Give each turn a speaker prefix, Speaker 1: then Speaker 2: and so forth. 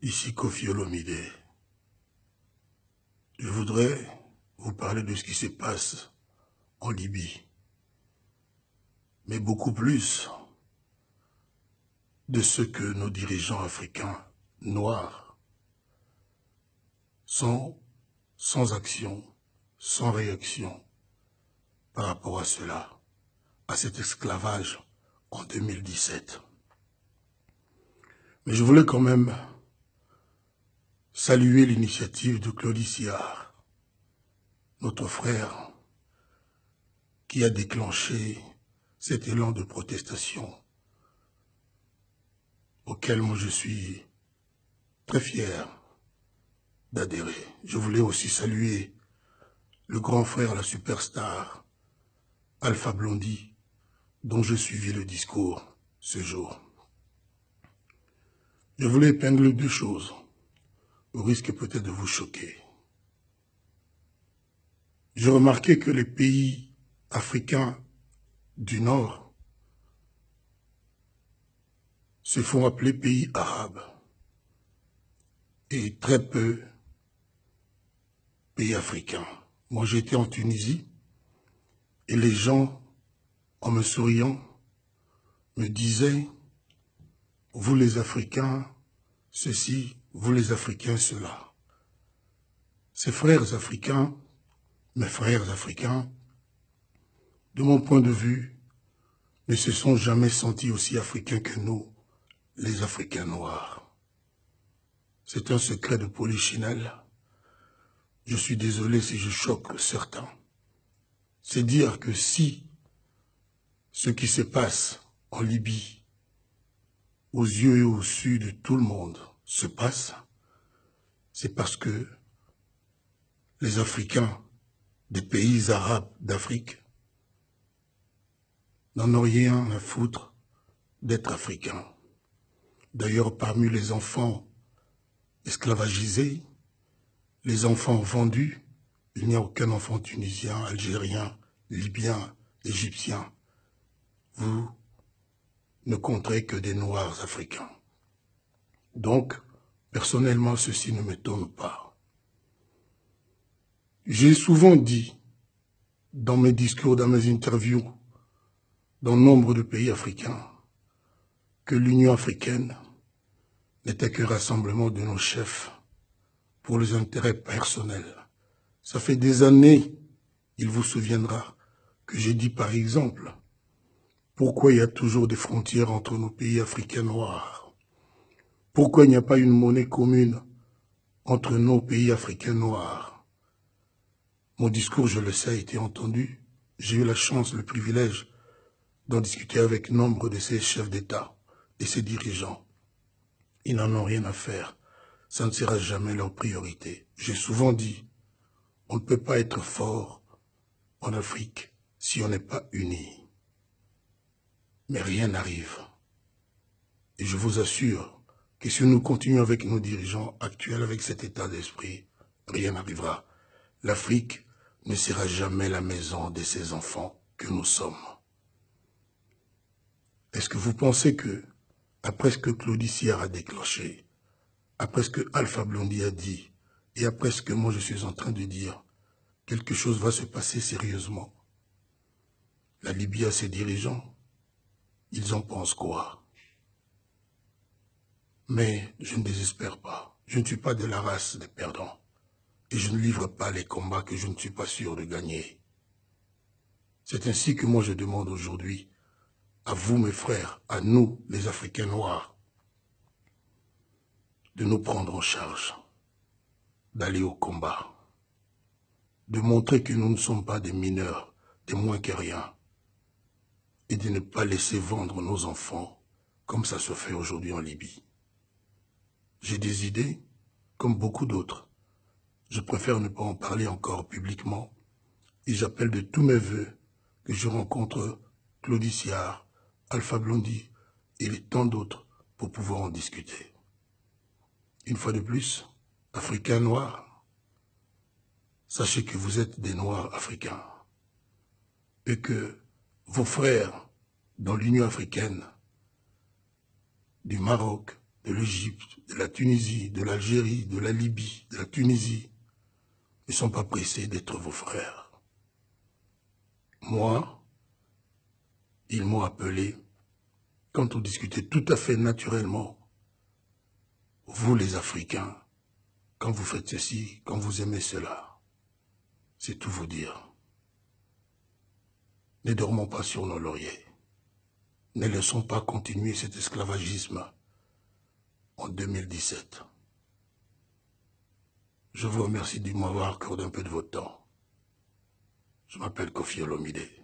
Speaker 1: Ici Koffi Olomide. Je voudrais vous parler de ce qui se passe en Libye, mais beaucoup plus de ce que nos dirigeants africains noirs sont sans action, sans réaction par rapport à cela, à cet esclavage en 2017. Mais je voulais quand même saluer l'initiative de Claudie Siard, notre frère, qui a déclenché cet élan de protestation auquel moi je suis très fier d'adhérer. Je voulais aussi saluer le grand frère, la superstar, Alpha Blondy, dont je suivis le discours ce jour. Je voulais épingler deux choses, au risque peut-être de vous choquer. J'ai remarqué que les pays africains du Nord se font appeler pays arabes et très peu pays africains. Moi, j'étais en Tunisie et les gens, en me souriant, me disaient « Vous les Africains, ceci, vous les Africains, cela ». Ces frères africains, mes frères africains, de mon point de vue, ne se sont jamais sentis aussi africains que nous, les Africains noirs. C'est un secret de polichinelle. Je suis désolé si je choque certains. C'est dire que si ce qui se passe en Libye, aux yeux et au su de tout le monde, se passe, c'est parce que les Africains des pays arabes d'Afrique n'en ont rien à foutre d'être africains. D'ailleurs, parmi les enfants esclavagisés, les enfants vendus, il n'y a aucun enfant tunisien, algérien, libyen, égyptien. Vous ne compterez que des Noirs africains. Donc, personnellement, ceci ne m'étonne pas. J'ai souvent dit, dans mes discours, dans mes interviews, dans nombre de pays africains, que l'Union africaine n'était que rassemblement de nos chefs pour les intérêts personnels. Ça fait des années, il vous souviendra, que j'ai dit par exemple, pourquoi il y a toujours des frontières entre nos pays africains noirs? Pourquoi il n'y a pas une monnaie commune entre nos pays africains noirs? Mon discours, je le sais, a été entendu. J'ai eu la chance, le privilège d'en discuter avec nombre de ces chefs d'État et ces dirigeants. Ils n'en ont rien à faire. Ça ne sera jamais leur priorité. J'ai souvent dit, on ne peut pas être fort en Afrique si on n'est pas unis. Mais rien n'arrive. Et je vous assure que si nous continuons avec nos dirigeants actuels, avec cet état d'esprit, rien n'arrivera. L'Afrique ne sera jamais la maison de ces enfants que nous sommes. Est-ce que vous pensez que, après ce que Claudie Siard a déclenché, après ce que Alpha Blondy a dit, et après ce que moi je suis en train de dire, quelque chose va se passer sérieusement? La Libye a ses dirigeants, ils en pensent quoi? Mais je ne désespère pas. Je ne suis pas de la race des perdants. Et je ne livre pas les combats que je ne suis pas sûr de gagner. C'est ainsi que moi je demande aujourd'hui, à vous mes frères, à nous les Africains noirs, de nous prendre en charge, d'aller au combat, de montrer que nous ne sommes pas des mineurs, des moins que rien, et de ne pas laisser vendre nos enfants comme ça se fait aujourd'hui en Libye. J'ai des idées, comme beaucoup d'autres. Je préfère ne pas en parler encore publiquement, et j'appelle de tous mes voeux que je rencontre Claudie Siard, Alpha Blondy et tant d'autres pour pouvoir en discuter. Une fois de plus, Africains noirs, sachez que vous êtes des Noirs africains et que vos frères dans l'Union africaine, du Maroc, de l'Égypte, de la Tunisie, de l'Algérie, de la Libye, de la Tunisie, ne sont pas pressés d'être vos frères. Moi, ils m'ont appelé, quand on discutait tout à fait naturellement, vous les Africains, quand vous faites ceci, quand vous aimez cela, c'est tout vous dire. Ne dormons pas sur nos lauriers. Ne laissons pas continuer cet esclavagisme en 2017. Je vous remercie de m'avoir accordé un peu de votre temps. Je m'appelle Kofi Olomide.